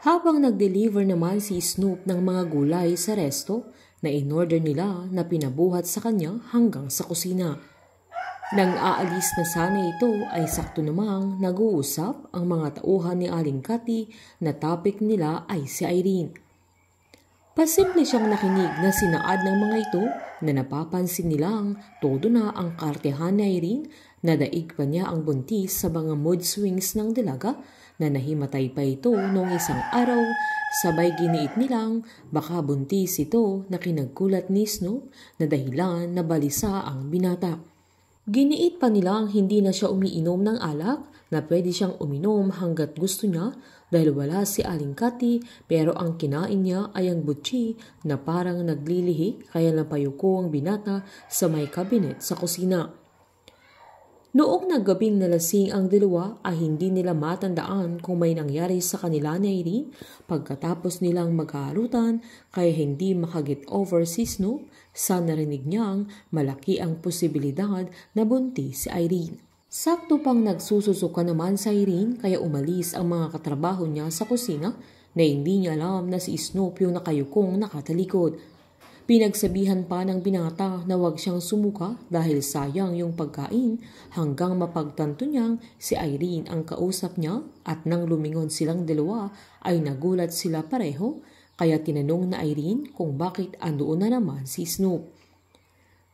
Habang nag-deliver naman si Snoop ng mga gulay sa resto na in-order nila na pinabuhat sa kanya hanggang sa kusina. Nang aalis na sana ito ay sakto namang nag-uusap ang mga tauhan ni Aling Cathy na topic nila ay si Irene. Pasimple siyang nakinig na sinaad ng mga ito na napapansin nilang todo na ang kartehan ni Irene na daig pa niya ang buntis sa mga mood swings ng dalaga na nahimatay pa ito noong isang araw, sabay giniit nilang baka buntis ito na kinagkulat ni Snoop na dahilan na balisa ang binata. Giniit pa nilang hindi na siya umiinom ng alak na pwede siyang uminom hanggat gusto niya dahil wala si Aling Cathy pero ang kinain niya ay ang butchi na parang naglilihi kaya napayuko ang binata sa may kabinet sa kusina. Noong naggabing nalasing ang dalawa ay hindi nila matandaan kung may nangyari sa kanila ni Irene pagkatapos nilang maghahalutan kaya hindi makaget over si Snoop sa narinig niyang malaki ang posibilidad na buntis si Irene. Sakto pang nagsususuka naman sa Irene kaya umalis ang mga katrabaho niya sa kusina na hindi niya alam na si Snoop yung nakayukong nakatalikod. Pinagsabihan pa ng binata na huwag siyang sumuka dahil sayang yung pagkain hanggang mapagtanto niyang si Irene ang kausap niya at nang lumingon silang dalawa ay nagulat sila pareho kaya tinanong na Irene kung bakit andoon na naman si Snoop.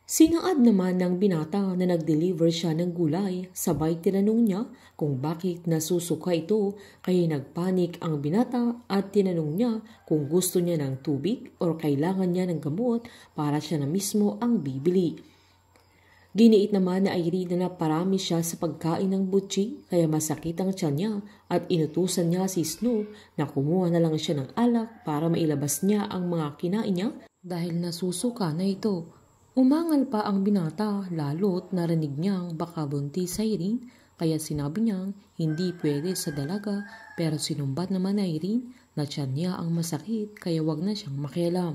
Sinaad naman ng binata na nag-deliver siya ng gulay sabay tinanong niya kung bakit nasusuka ito kaya nagpanik ang binata at tinanong niya kung gusto niya ng tubig o kailangan niya ng gamot para siya na mismo ang bibili. Giniit naman na Irene na parami siya sa pagkain ng butchi kaya masakit ang tiyan niya at inutusan niya si Snoop na kumuha na lang siya ng alak para mailabas niya ang mga kinain niya dahil nasusuka na ito. Umangal pa ang binata lalo't narinig niyang baka buntis si Irene kaya sinabi niyang hindi pwede sa dalaga pero sinumbat naman ni Irene na tiyan niya ang masakit kaya wag na siyang makialam.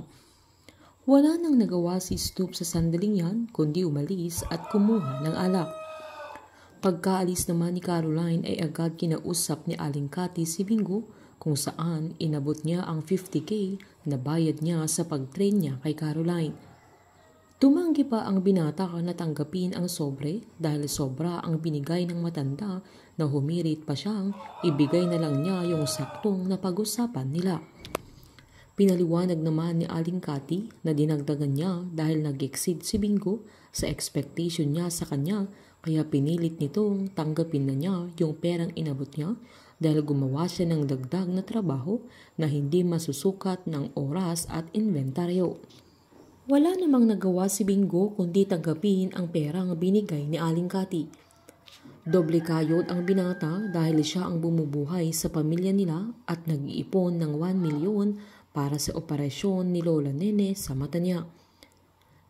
Wala nang nagawa si Snoop sa sandaling yan kundi umalis at kumuha ng alak. Pagkaalis naman ni Caroline ay agad kinausap ni Aling Cathy si Bingo kung saan inabot niya ang 50K na bayad niya sa pag-train niya kay Caroline. Tumanggi pa ang binata na tanggapin ang sobre dahil sobra ang binigay ng matanda na humirit pa siyang ibigay na lang niya yung saktong na pag-usapan nila. Pinaliwanag naman ni Aling Cathy na dinagdagan niya dahil nag-exceed si Bingo sa expectation niya sa kanya kaya pinilit nitong tanggapin na niya yung perang inabot niya dahil gumawa siya ng dagdag na trabaho na hindi masusukat ng oras at inventaryo. Wala namang nagawa si Bingo kundi tanggapin ang perang binigay ni Aling Cathy. Doble kayod ang binata dahil siya ang bumubuhay sa pamilya nila at nag-iipon ng 1 milyon para sa operasyon ni Lola Nene sa mata niya.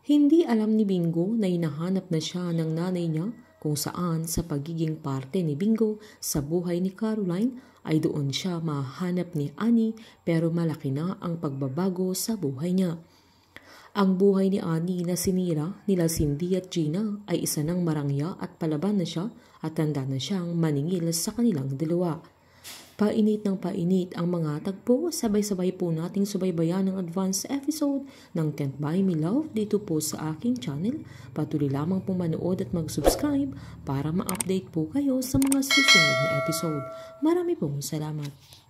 Hindi alam ni Bingo na hinahanap na siya ng nanay niya kung saan sa pagiging parte ni Bingo sa buhay ni Caroline ay doon siya mahanap ni Annie pero malaki na ang pagbabago sa buhay niya. Ang buhay ni Annie na sinira nila Cindy at Gina ay isa ng marangya at palaban na siya at tanda na siyang maningil sa kanilang dalawa. Painit ng painit ang mga tagpo, sabay-sabay po nating subaybayan ng advance episode ng Can't Buy Me Love dito po sa aking channel. Patuloy lamang po manood at mag-subscribe para ma-update po kayo sa mga susunod na episode. Marami pong salamat.